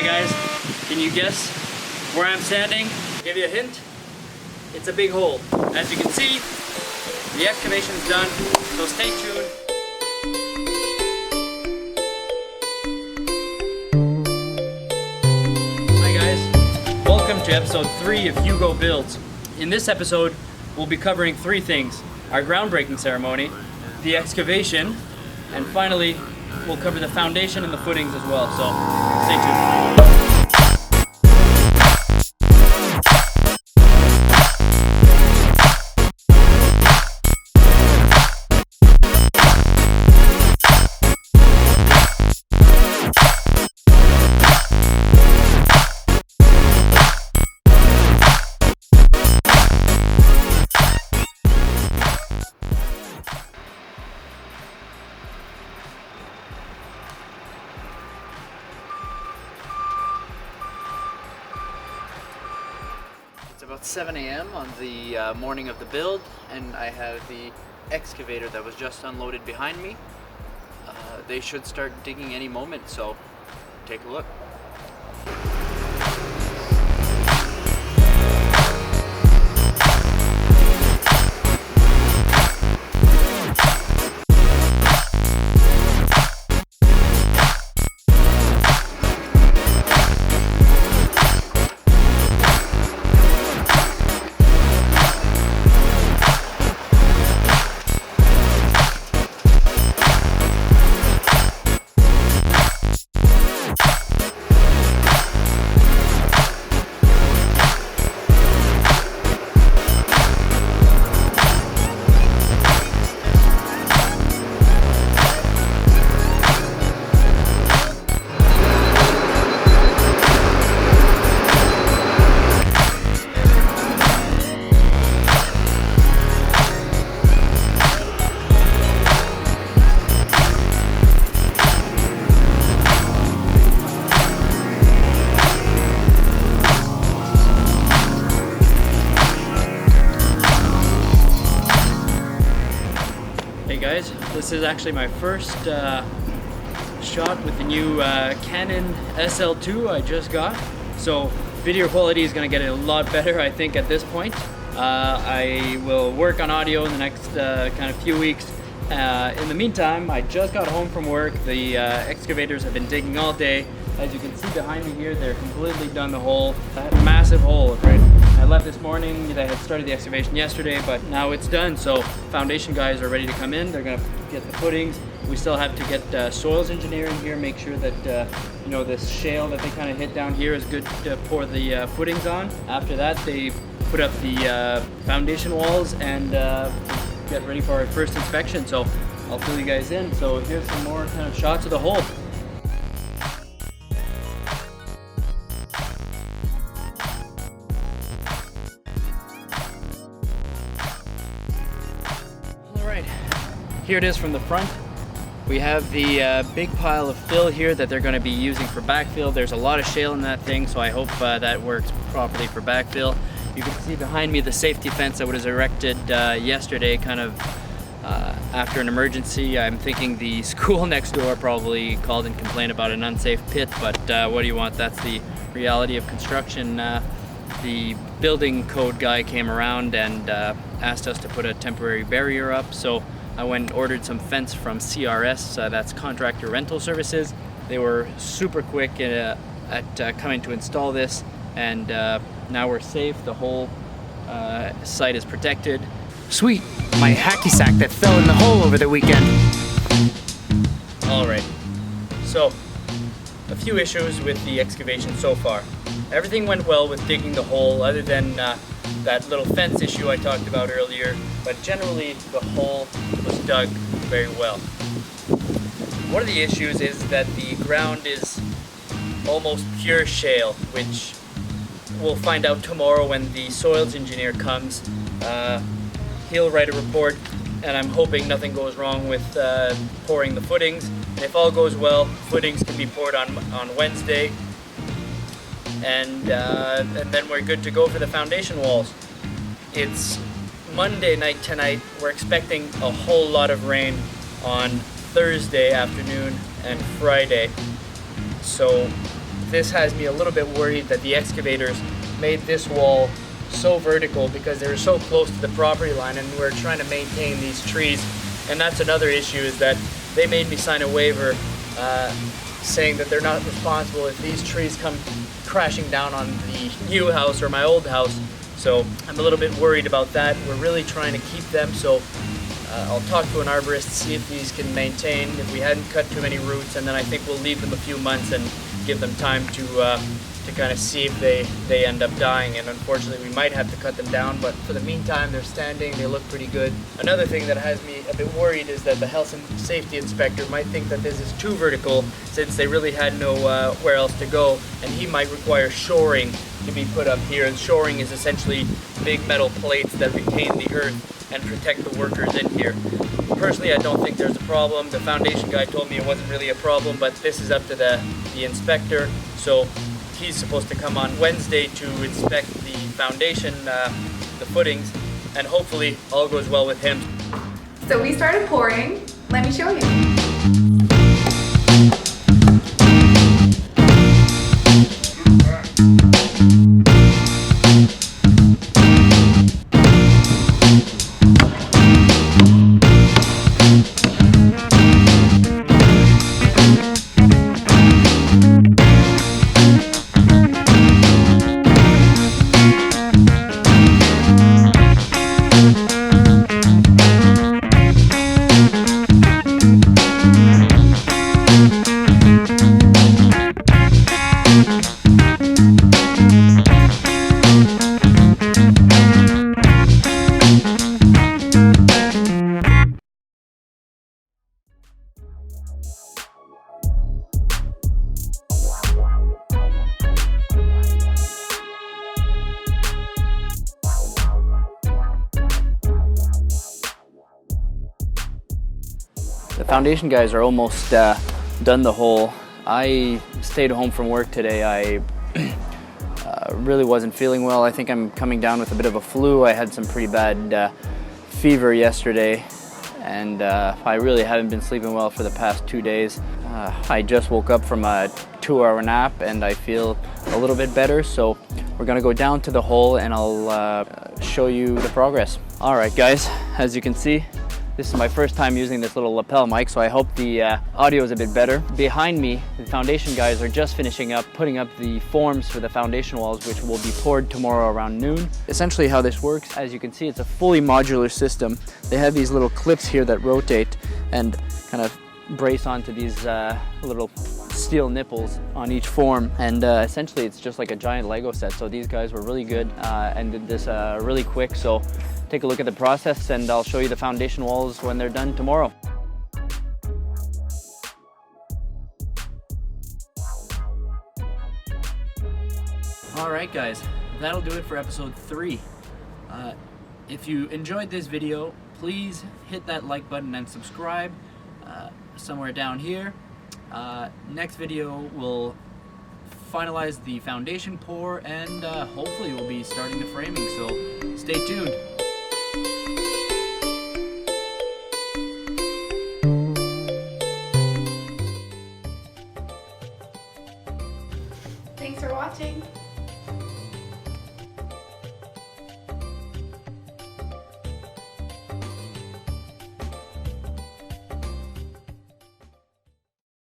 guys, can you guess where I'm standing? Give you a hint. It's a big hole. As you can see, the excavation's done, so stay tuned. Hi guys, welcome to episode 3 of Hugo Builds. In this episode, we'll be covering 3 things: our groundbreaking ceremony, the excavation, and finally, we'll cover the foundation and the footings as well, so stay tuned. It's about 7 a.m. on the morning of the build, and I have the excavator that was just unloaded behind me. They should start digging any moment, so take a look. Hey guys, this is actually my first shot with the new Canon SL2 I just got. So video quality is going to get a lot better, I think, at this point. I will work on audio in the next kind of few weeks. In the meantime, I just got home from work. The excavators have been digging all day. As you can see behind me here, they're completely done the hole. That massive hole, right? I left this morning. They had started the excavation yesterday, but now it's done. So foundation guys are ready to come in. They're gonna get the footings. We still have to get soils engineering here, make sure that you know, this shale that they kind of hit down here is good to pour the footings on. After that, they put up the foundation walls and get ready for our first inspection. So I'll fill you guys in. So here's some more kind of shots of the hole. Here it is from the front. We have the big pile of fill here that they're going to be using for backfill. There's a lot of shale in that thing, so I hope that works properly for backfill. You can see behind me the safety fence that was erected yesterday, kind of after an emergency. I'm thinking the school next door probably called and complained about an unsafe pit, but what do you want? That's the reality of construction. The building code guy came around and asked us to put a temporary barrier up, so I went and ordered some fence from CRS, that's Contractor Rental Services. They were super quick at coming to install this, and now we're safe. The whole site is protected. Sweet, my hacky sack that fell in the hole over the weekend. Alright, so a few issues with the excavation so far. Everything went well with digging the hole, other than that little fence issue I talked about earlier, but generally the hole was dug very well. One of the issues is that the ground is almost pure shale, which we'll find out tomorrow when the soils engineer comes. He'll write a report, and I'm hoping nothing goes wrong with pouring the footings. And if all goes well, footings can be poured on Wednesday, and then we're good to go for the foundation walls. It's Monday night tonight. We're expecting a whole lot of rain on Thursday afternoon and Friday. So this has me a little bit worried that the excavators made this wall so vertical because they were so close to the property line, and we're trying to maintain these trees. And that's another issue, is that they made me sign a waiver saying that they're not responsible if these trees come crashing down on the new house or my old house. So I'm a little bit worried about that. We're really trying to keep them, so I'll talk to an arborist, see if these can maintain, if we hadn't cut too many roots, and then I think we'll leave them a few months and give them time to kind of see if they end up dying. And unfortunately we might have to cut them down, but for the meantime they're standing, they look pretty good. Another thing that has me a bit worried is that the health and safety inspector might think that this is too vertical, since they really had nowhere else to go, and he might require shoring to be put up here. And shoring is essentially big metal plates that retain the earth and protect the workers in here. Personally, I don't think there's a problem. The foundation guy told me it wasn't really a problem, but this is up to the inspector. So he's supposed to come on Wednesday to inspect the foundation, the footings, and hopefully all goes well with him. So we started pouring. Let me show you. The foundation guys are almost done the hole. I stayed home from work today. I really wasn't feeling well. I think I'm coming down with a bit of a flu. I had some pretty bad fever yesterday, and I really haven't been sleeping well for the past 2 days. I just woke up from a 2-hour nap and I feel a little bit better, so we're gonna go down to the hole and I'll show you the progress. All right guys, as you can see, this is my first time using this little lapel mic, so I hope the audio is a bit better. Behind me, the foundation guys are just finishing up putting up the forms for the foundation walls, which will be poured tomorrow around noon. Essentially how this works, as you can see, it's a fully modular system. They have these little clips here that rotate and kind of brace onto these little steel nipples on each form, and essentially it's just like a giant Lego set. So these guys were really good and did this really quick. So take a look at the process and I'll show you the foundation walls when they're done tomorrow. All right guys, that'll do it for episode 3. If you enjoyed this video, please hit that like button and subscribe somewhere down here. Next video will finalize the foundation pour, and hopefully we'll be starting the framing, so stay tuned. Thanks for watching.